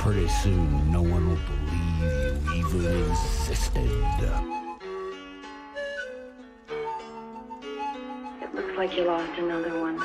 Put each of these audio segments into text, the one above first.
pretty soon no one will believe you even existed. It looks like you lost another one.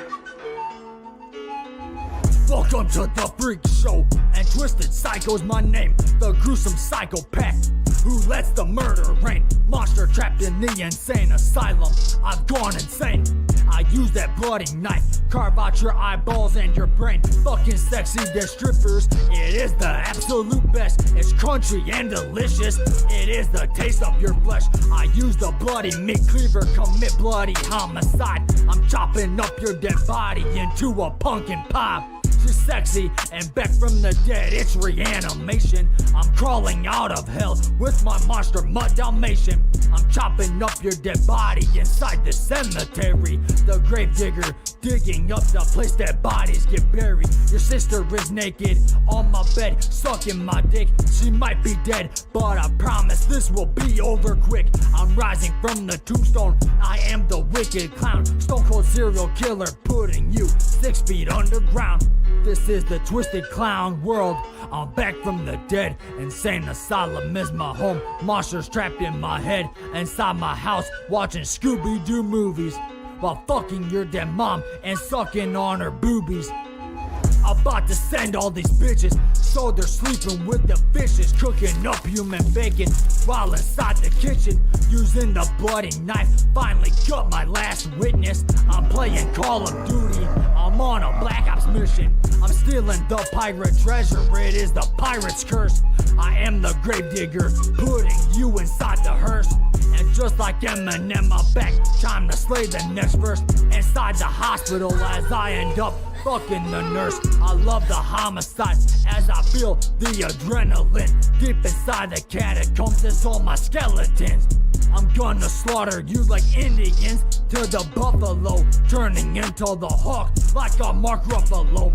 Welcome to the Freak Show, and Twisted Psycho's my name. The gruesome psychopath who lets the murder reign. Monster trapped in the insane asylum. I've gone insane. I use that bloody knife, carve out your eyeballs and your brain. Fucking sexy, they're strippers. It is the absolute best. It's crunchy and delicious. It is the taste of your flesh. I use the bloody meat cleaver, commit bloody homicide. I'm chopping up your dead body into a pumpkin pie. She's sexy and back from the dead, it's reanimation. I'm crawling out of hell with my monster mud Dalmatian. I'm chopping up your dead body inside the cemetery. The grave digger digging up the place that bodies get buried. Your sister is naked on my bed, sucking my dick. She might be dead, but I promise this will be over quick. I'm rising from the tombstone, I am the wicked clown. Stone cold serial killer putting you 6 feet underground. This is the Twisted Clown world. I'm back from the dead. Insane asylum is my home. Monsters trapped in my head. Inside my house watching Scooby-Doo movies while fucking your dead mom and sucking on her boobies. About to send all these bitches, so they're sleeping with the fishes, cooking up human bacon while inside the kitchen, using the bloody knife. Finally got my last witness. I'm playing Call of Duty. I'm on a Black Ops mission. I'm stealing the pirate treasure. It is the pirate's curse. I am the gravedigger, putting you inside the hearse. And just like Eminem, I'm back. Time to slay the next verse. Inside the hospital as I end up fucking the nurse. I love the homicide as I feel the adrenaline. Deep inside the catacombs is all my skeletons. I'm gonna slaughter you like Indians to the buffalo, turning into the hawk like a Mark Ruffalo.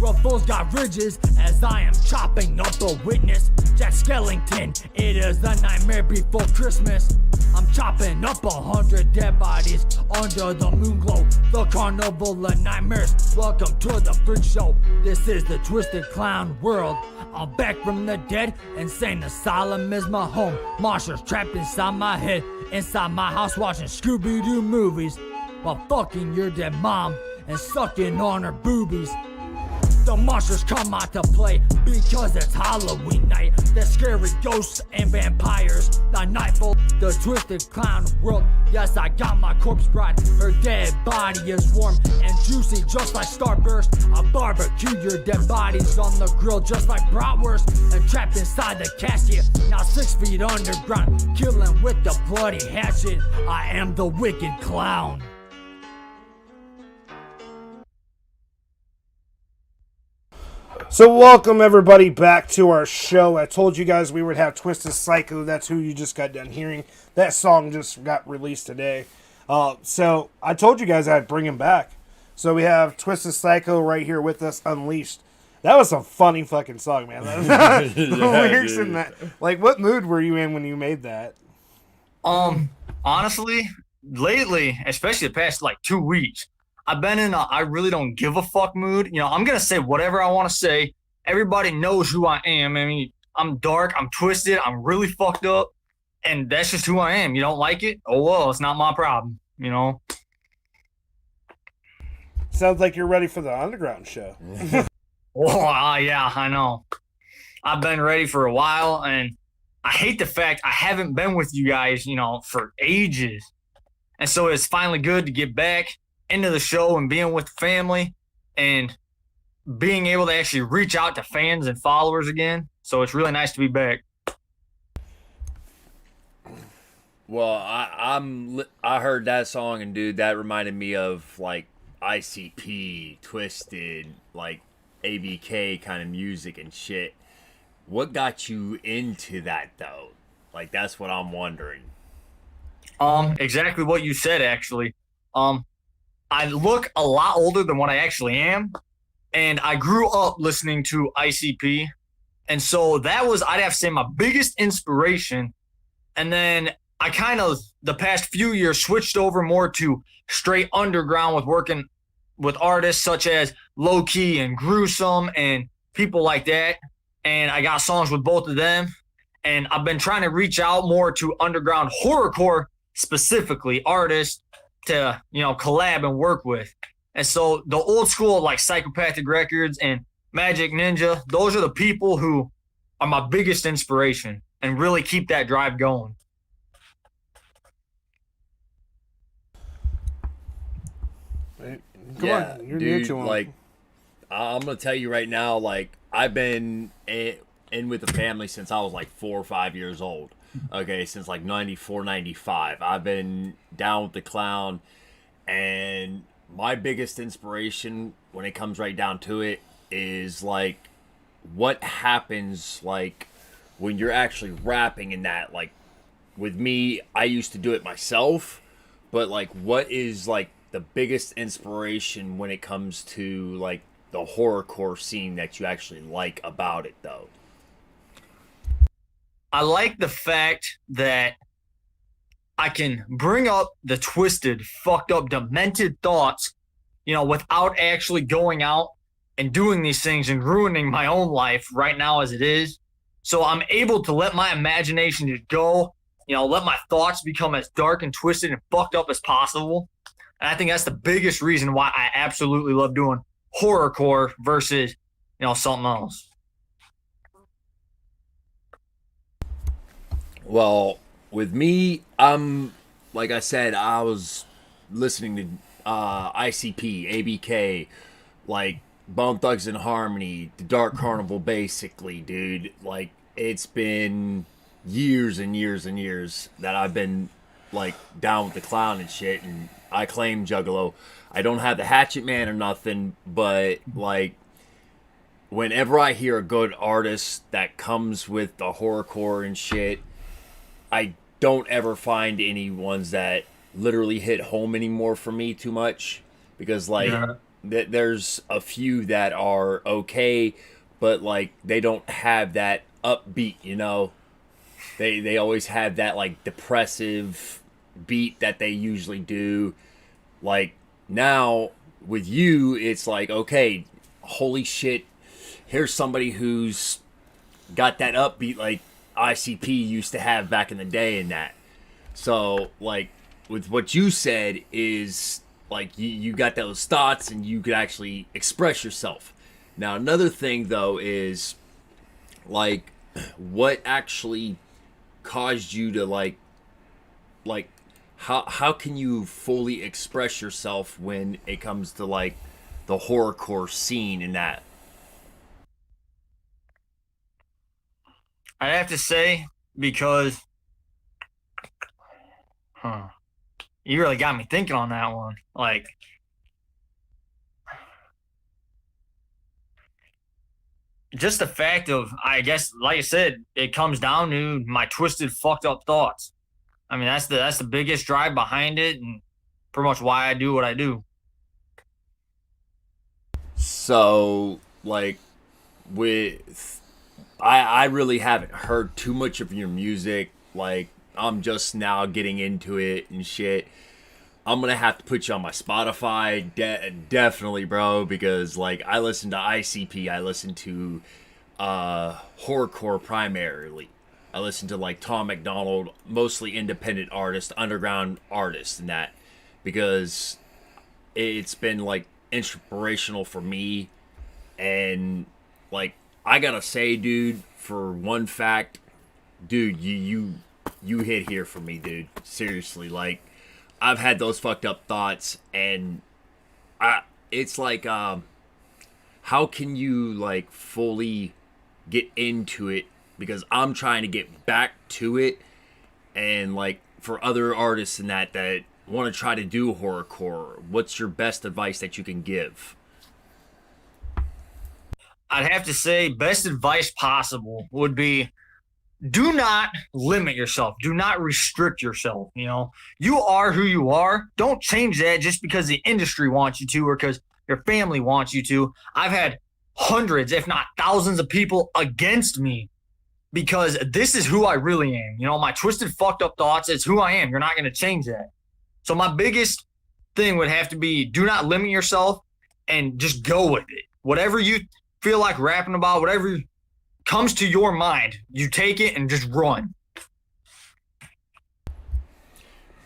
Ruffles got ridges as I am chopping up a witness. Jack Skellington, it is a nightmare before Christmas. I'm chopping up 100 dead bodies under the moon glow. The carnival of nightmares. Welcome to the Freak Show. This is the Twisted Clown world. I'm back from the dead. Insane asylum is my home. Monsters trapped inside my head. Inside my house watching Scooby-Doo movies while fucking your dead mom and sucking on her boobies. The monsters come out to play because it's Halloween night. There's scary ghosts and vampires. The nightfall, the Twisted Clown world. Yes, I got my corpse bride. Her dead body is warm and juicy just like Starburst. I barbecue your dead bodies on the grill just like bratwurst. And trapped inside the casket, now 6 feet underground, killing with the bloody hatchet. I am the wicked clown. So welcome everybody back to our show. I told you guys we would have Twisted Psycho. That's who you just got done hearing. That song just got released today. So I told you guys I'd bring him back. So we have Twisted Psycho right here with us, Unleashed. That was a funny fucking song, man. The lyrics in that. Like, what mood were you in when you made that? Honestly, lately, especially the past like 2 weeks, I've been in a I really don't give a fuck mood. You know, I'm going to say whatever I want to say. Everybody knows who I am. I mean, I'm dark, I'm twisted, I'm really fucked up, and that's just who I am. You don't like it? Oh, well, it's not my problem, you know? Sounds like you're ready for the underground show. Oh, yeah, I know. I've been ready for a while, and I hate the fact I haven't been with you guys, you know, for ages. And so it's finally good to get back into the show and being with the family and being able to actually reach out to fans and followers again. So it's really nice to be back. Well, I heard that song, and dude, that reminded me of like ICP, Twisted, like ABK kind of music and shit. What got you into that though? Like, that's what I'm wondering. Exactly what you said, actually. I look a lot older than what I actually am, and I grew up listening to ICP, and so that was, I'd have to say, my biggest inspiration. And then I kind of, the past few years, switched over more to straight underground with working with artists such as Low Key and Gruesome and people like that. and I got songs with both of them. And I've been trying to reach out more to underground horrorcore specifically artists to, collab and work with. And so the old school like Psychopathic Records and Magic Ninja, those are the people who are my biggest inspiration and really keep that drive going. Come on, you're dude, new to him. like, I'm gonna tell you right now, like, I've been in with the family since I was like 4 or 5 years old. Okay, since like 94, 95. I've been down with the clown, and my biggest inspiration when it comes right down to it is like what happens like when you're actually rapping in that. Like with me, I used to do it myself, but like what is like the biggest inspiration when it comes to like the horrorcore scene that you actually like about it though? I like the fact that I can bring up the twisted, fucked up, demented thoughts, without actually going out and doing these things and ruining my own life right now as it is. So I'm able to let my imagination just go, let my thoughts become as dark and twisted and fucked up as possible. And I think that's the biggest reason why I absolutely love doing horrorcore versus, something else. Well, with me, like I said, I was listening to ICP, ABK, like Bone Thugs and Harmony, The Dark Carnival, basically, dude. Like, it's been years and years and years that I've been, like, down with the clown and shit, and I claim Juggalo. I don't have the Hatchet Man or nothing, but, like, whenever I hear a good artist that comes with the horrorcore and shit, I don't ever find any ones that literally hit home anymore for me too much, because like there's a few that are okay, but like they don't have that upbeat, they always have that like depressive beat that they usually do. Like now with you, it's like, okay, holy shit, here's somebody who's got that upbeat like ICP used to have back in the day and that. So like with what you said is like you got those thoughts and you could actually express yourself. Now another thing though is like what actually caused you to like how can you fully express yourself when it comes to like the horrorcore scene and that? I have to say, because you really got me thinking on that one. Like, just the fact of, I guess, like I said, it comes down to my twisted, fucked up thoughts. I mean, that's the biggest drive behind it, and pretty much why I do what I do. So, like, with I really haven't heard too much of your music. Like, I'm just now getting into it and shit. I'm gonna have to put you on my Spotify, definitely, bro, because like I listen to ICP, I listen to horrorcore primarily. I listen to like Tom McDonald, mostly independent artists, underground artists, and that because it's been like inspirational for me. And like I gotta say, dude, for one fact, dude, you hit here for me, dude. Seriously, like I've had those fucked up thoughts, and it's like how can you like fully get into it, because I'm trying to get back to it. And like for other artists and that want to try to do horrorcore, what's your best advice that you can give? I'd have to say best advice possible would be do not limit yourself. Do not restrict yourself. You are who you are. Don't change that just because the industry wants you to or because your family wants you to. I've had hundreds, if not thousands of people against me because this is who I really am. My twisted, fucked up thoughts, it's who I am. You're not going to change that. So my biggest thing would have to be do not limit yourself and just go with it. Whatever you feel like rapping about, whatever comes to your mind, you take it and just run.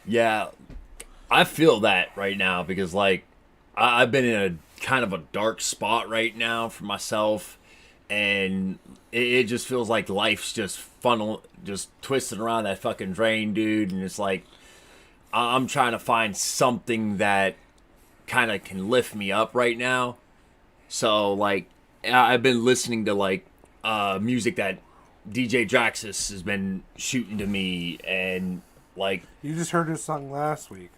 Yeah, I feel that right now because like I've been in a kind of a dark spot right now for myself, and it just feels like life's just just twisting around that fucking drain, dude. And it's like I'm trying to find something that kind of can lift me up right now. So like I've been listening to like music that DJ Draxus has been shooting to me, and like You just heard his song last week.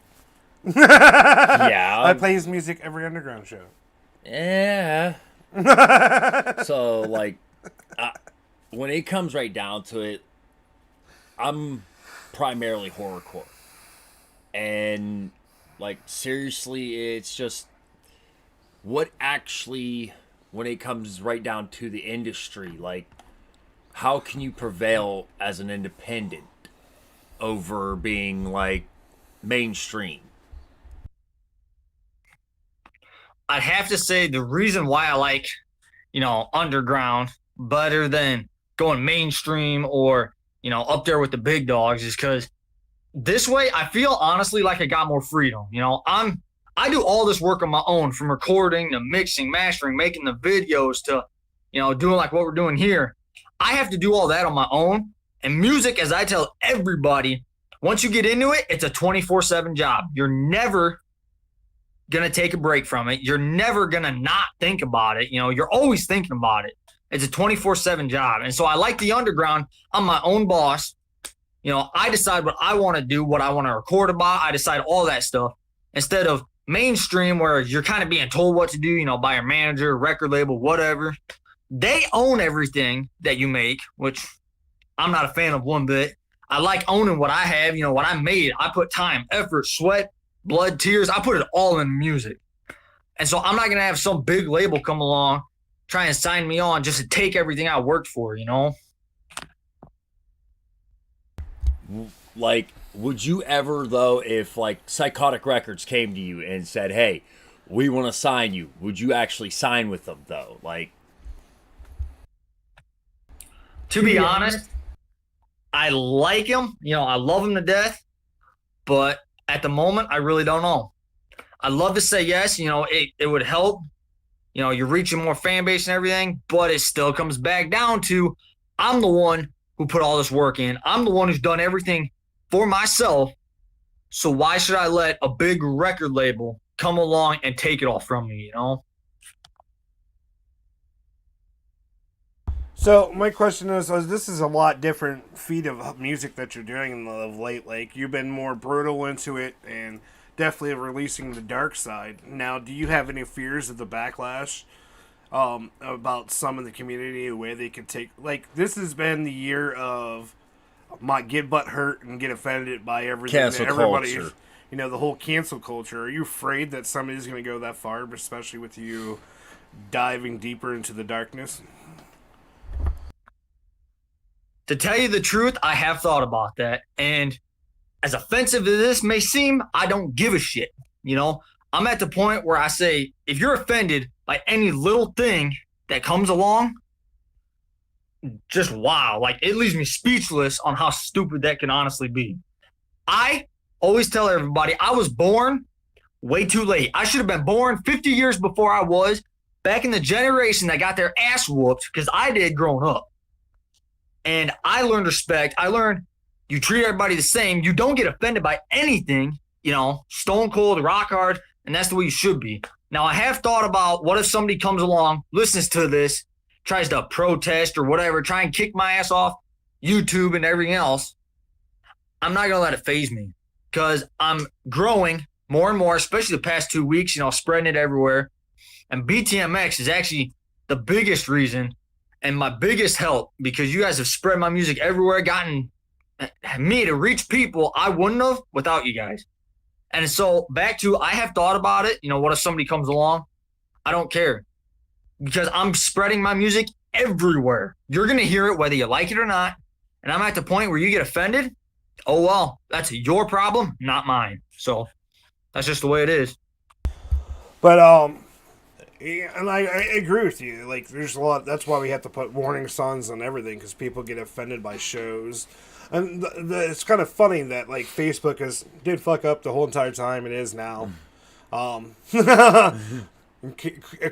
yeah, I play his music every underground show. yeah. So like when it comes right down to it, I'm primarily horrorcore, and like seriously, it's just what actually, when it comes right down to the industry, like how can you prevail as an independent over being like mainstream? I'd have to say the reason why I like, underground better than going mainstream or, up there with the big dogs is because this way I feel honestly like I got more freedom. I do all this work on my own, from recording to mixing, mastering, making the videos to, doing like what we're doing here. I have to do all that on my own. And music, as I tell everybody, once you get into it, it's a 24/7 job. You're never going to take a break from it. You're never going to not think about it. You're always thinking about it. It's a 24/7 job. And so I like the underground. I'm my own boss. I decide what I want to do, what I want to record about. I decide all that stuff instead of mainstream where you're kind of being told what to do, by your manager, record label, whatever. They own everything that you make, which I'm not a fan of one bit. I like owning what I have, what I made. I put time, effort, sweat, blood, tears. I put it all in music. And so I'm not going to have some big label come along, try and sign me on just to take everything I worked for, Like, would you ever, though, if like Psychotic Records came to you and said, hey, we want to sign you, would you actually sign with them, though? Like, to be honest, I like him. I love him to death. But at the moment, I really don't know. I'd love to say yes. It would help. You're reaching more fan base and everything. But it still comes back down to I'm the one who put all this work in. I'm the one who's done everything for myself. So why should I let a big record label come along and take it all from me, So my question is, this is a lot different feat of music that you're doing of late. Like, you've been more brutal into it and definitely releasing the dark side. Now, do you have any fears of the backlash about some in the community, the way they could take... Like, this has been the year of get butt hurt and get offended by everything. Cancel everybody, culture. The whole cancel culture. Are you afraid that somebody's going to go that far, especially with you diving deeper into the darkness? To tell you the truth, I have thought about that. And as offensive as this may seem, I don't give a shit. I'm at the point where I say, if you're offended by any little thing that comes along, just wow. Like, it leaves me speechless on how stupid that can honestly be. I always tell everybody I was born way too late. I should have been born 50 years before I was, back in the generation that got their ass whooped, because I did growing up. And I learned respect. I learned you treat everybody the same. You don't get offended by anything, stone cold, rock hard, and that's the way you should be. Now, I have thought about what if somebody comes along, listens to this, tries to protest or whatever, try and kick my ass off YouTube and everything else. I'm not going to let it faze me because I'm growing more and more, especially the past 2 weeks, spreading it everywhere. And BTMX is actually the biggest reason and my biggest help, because you guys have spread my music everywhere, gotten me to reach people I wouldn't have without you guys. And so back to, I have thought about it. What if somebody comes along? I don't care, because I'm spreading my music everywhere. You're going to hear it whether you like it or not. And I'm at the point where you get offended. Oh, well, that's your problem, not mine. So that's just the way it is. But Yeah, and I agree with you. Like, there's a lot. That's why we have to put warning signs on everything because people get offended by shows. And it's kind of funny that like Facebook did fuck up the whole entire time. It is now. Of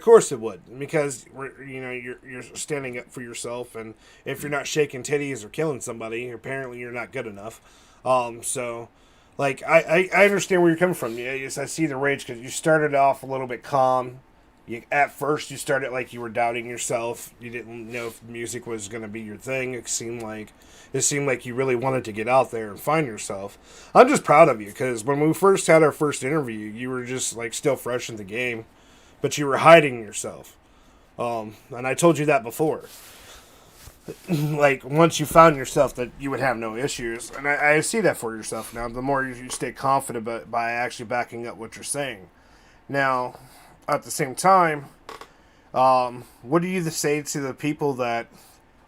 course it would, because you're standing up for yourself, and if you're not shaking titties or killing somebody, apparently you're not good enough. So. Like, I understand where you're coming from. I see the rage because you started off a little bit calm. At first, you started like you were doubting yourself. You didn't know if music was going to be your thing. It seemed like you really wanted to get out there and find yourself. I'm just proud of you because when we first had our first interview, you were just like still fresh in the game, but you were hiding yourself. And I told you that before. Like, once you found yourself, that you would have no issues. And I see that for yourself now. The more you stay confident by actually backing up what you're saying. Now, at the same time, what do you say to the people that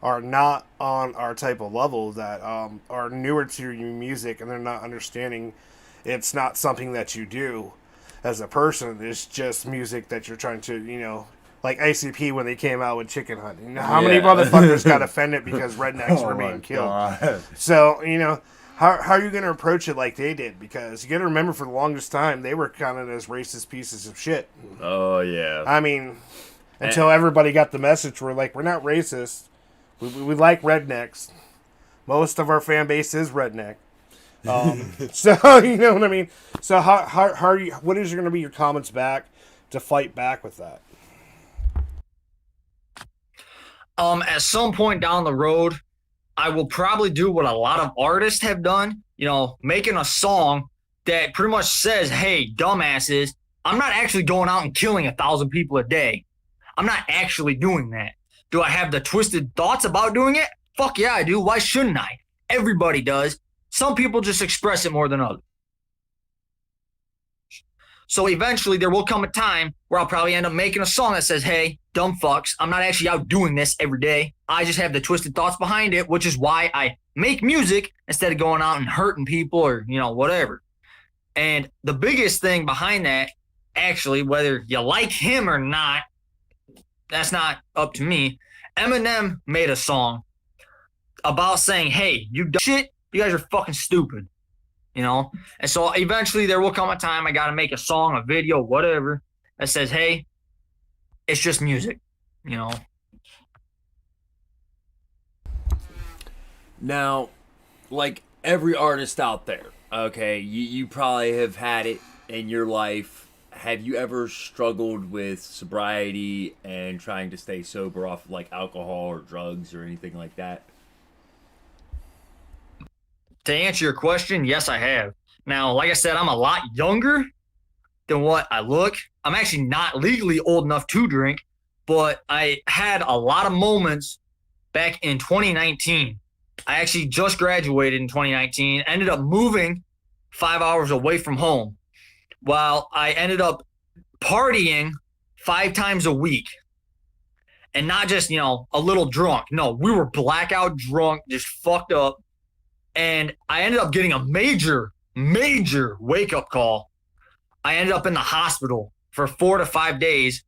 are not on our type of level, that are newer to your music and they're not understanding it's not something that you do as a person. It's just music that you're trying to, like ICP when they came out with Chicken Hunt. How many motherfuckers got offended because rednecks were being killed? God. So, how are you going to approach it like they did? Because you got to remember, for the longest time, they were counted as racist pieces of shit. Oh, yeah. I mean, until everybody got the message, we're not racist. We like rednecks. Most of our fan base is redneck. So, you know what I mean? So, how are you, what is going to be your comments back to fight back with that? At some point down the road, I will probably do what a lot of artists have done, making a song that pretty much says, hey, dumbasses, I'm not actually going out and killing 1,000 people a day. I'm not actually doing that. Do I have the twisted thoughts about doing it? Fuck yeah, I do. Why shouldn't I? Everybody does. Some people just express it more than others. So eventually there will come a time where I'll probably end up making a song that says, hey, dumb fucks, I'm not actually out doing this every day. I just have the twisted thoughts behind it, which is why I make music instead of going out and hurting people or, whatever. And the biggest thing behind that, actually, whether you like him or not, that's not up to me. Eminem made a song about saying, hey, you dumb shit, you guys are fucking stupid. And so eventually there will come a time I got to make a song, a video, whatever, that says, hey, it's just music, Now, like every artist out there, okay, you probably have had it in your life. Have you ever struggled with sobriety and trying to stay sober off of like alcohol or drugs or anything like that? To answer your question, yes, I have. Now, like I said, I'm a lot younger than what I look. I'm actually not legally old enough to drink, but I had a lot of moments back in 2019. I actually just graduated in 2019, ended up moving 5 hours away from home, while I ended up partying 5 times a week. And not just, a little drunk. No, we were blackout drunk, just fucked up. And I ended up getting a major wake-up call. I ended up in the hospital for 4 to 5 days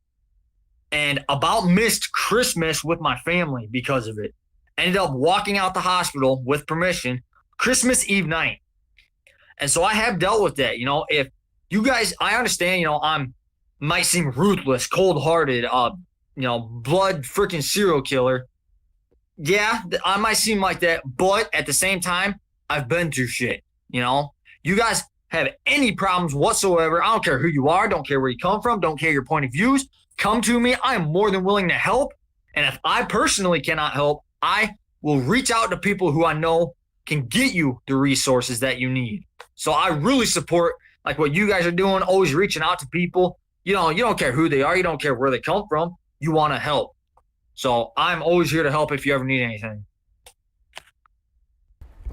and about missed Christmas with my family because of it. Ended up walking out the hospital with permission Christmas Eve night. And so I have dealt with that. If you guys, I understand, might seem ruthless, cold-hearted, blood freaking serial killer. Yeah, I might seem like that, but at the same time, I've been through shit, You guys have any problems whatsoever, I don't care who you are, don't care where you come from, don't care your point of views, come to me. I am more than willing to help. And if I personally cannot help, I will reach out to people who I know can get you the resources that you need. So I really support like what you guys are doing, always reaching out to people. You don't care who they are, you don't care where they come from, you want to help. So I'm always here to help if you ever need anything.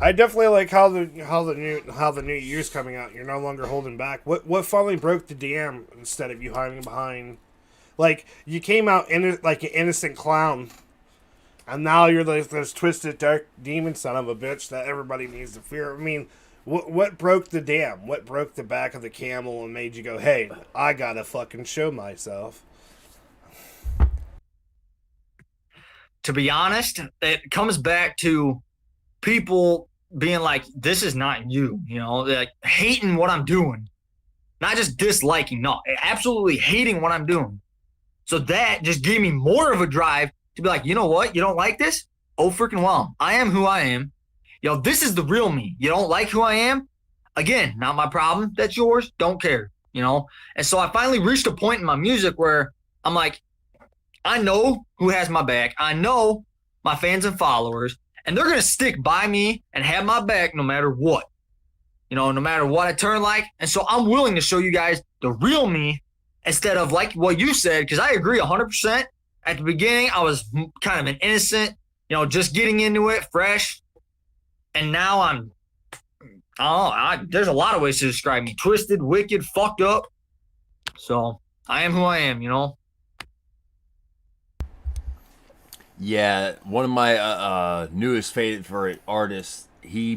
I definitely like how the new year's coming out. You're no longer holding back. What finally broke the dam instead of you hiding behind? Like, you came out like an innocent clown, and now you're like this twisted dark demon son of a bitch that everybody needs to fear. I mean, what broke the dam? What broke the back of the camel and made you go, hey, I gotta fucking show myself? to be honest, it comes back to people being like, this is not you, you know, like hating what I'm doing, not just disliking, no, absolutely hating what I'm doing. So that just gave me more of a drive to be like, you know what? You don't like this? Oh, freaking well. I am who I am. Yo, this is the real me. You don't like who I am? Again, not my problem. That's yours. Don't care, you know? And so I finally reached a point in my music where I'm like, I know who has my back. I know my fans and followers, and they're going to stick by me and have my back no matter what, you know, no matter what I turn like. And so I'm willing to show you guys the real me instead of like what you said, because I agree 100%. At the beginning, I was kind of an innocent, you know, just getting into it fresh. And now there's a lot of ways to describe me. Twisted, wicked, fucked up. So I am who I am, you know. Yeah, one of my newest favorite artists, he